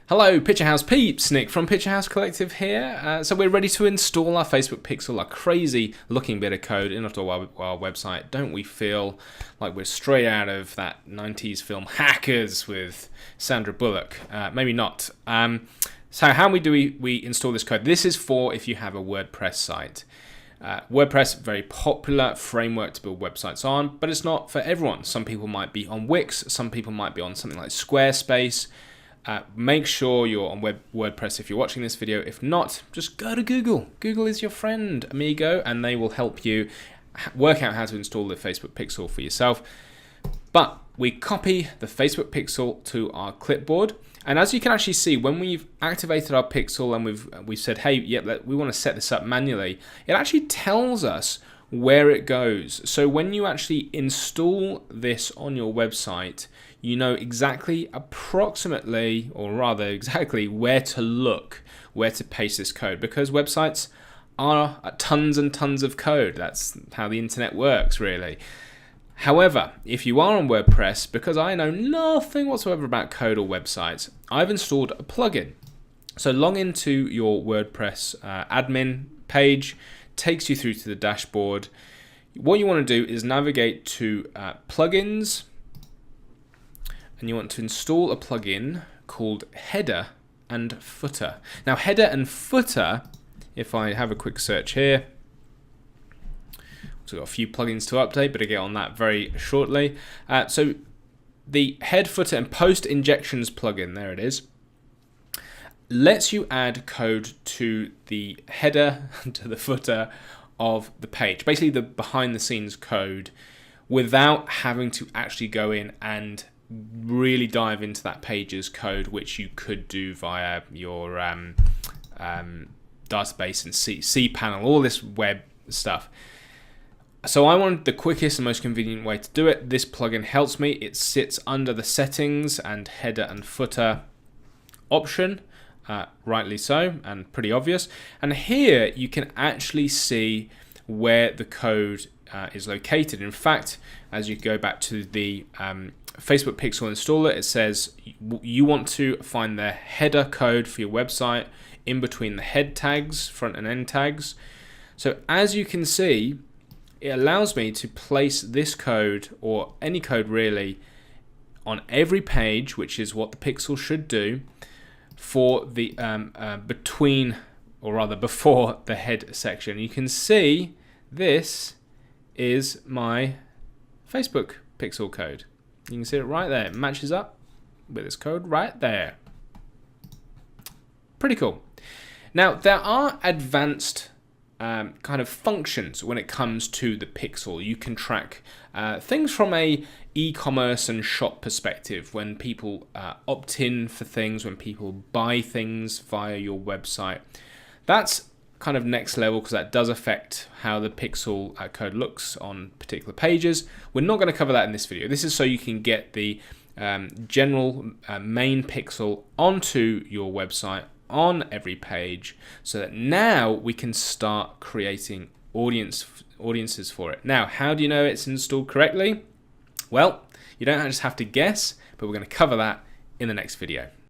Hello Picture House peeps, Nick from Picture House Collective here. So we're ready to install our Facebook Pixel, a crazy looking bit of code into our website. Don't we feel like we're straight out of that 90s film Hackers with Sandra Bullock? Maybe not. So how do we install this code? This is for if you have a WordPress site. WordPress, very popular framework to build websites on, but it's not for everyone. Some people might be on Wix, some people might be on something like Squarespace. Make sure you're on WordPress if you're watching this video. If not, just go to Google. Google is your friend, amigo, and they will help you work out how to install the Facebook Pixel for yourself. But we copy the Facebook Pixel to our clipboard. And as you can actually see, when we've activated our Pixel and we've said, hey, yep, we want to set this up manually, it actually tells us where it goes. So when you actually install this on your website, you know exactly, approximately, or rather exactly, where to look, where to paste this code, because websites are tons and tons of code. That's how the internet works, really. However, if you are on WordPress, because I know nothing whatsoever about code or websites, I've installed a plugin. So log into your WordPress admin page, takes you through to the dashboard. What you want to do is navigate to plugins, and you want to install a plugin called Header and Footer. Now, Header and Footer, if I have a quick search here, so I've got a few plugins to update, but I'll get on that very shortly. So the Head, Footer, and Post Injections plugin, there it is, lets you add code to the header, to the footer of the page, basically the behind the scenes code, without having to actually go in and really dive into that page's code, which you could do via your database and cPanel, all this web stuff. So I wanted the quickest and most convenient way to do it. This plugin helps me. It sits under the settings and header and footer option, rightly so, and pretty obvious. And here you can actually see where the code is located. In fact, as you go back to the Facebook Pixel installer, it says you want to find the header code for your website in between the head tags, front and end tags. So as you can see, it allows me to place this code, or any code really, on every page, which is what the Pixel should do, for the between, or rather before the head section. You can see this is my Facebook Pixel code. You can see it right there. It matches up with this code right there. Pretty cool. Now, there are advanced kind of functions when it comes to the Pixel. You can track things from a e-commerce and shop perspective, when people opt in for things, when people buy things via your website. That's kind of next level, because that does affect how the Pixel code looks on particular pages. We're not going to cover that in this video. This is so you can get the general main Pixel onto your website on every page, so that now we can start creating audiences for it. Now, how do you know it's installed correctly? Well, you don't just have to guess, but we're going to cover that in the next video.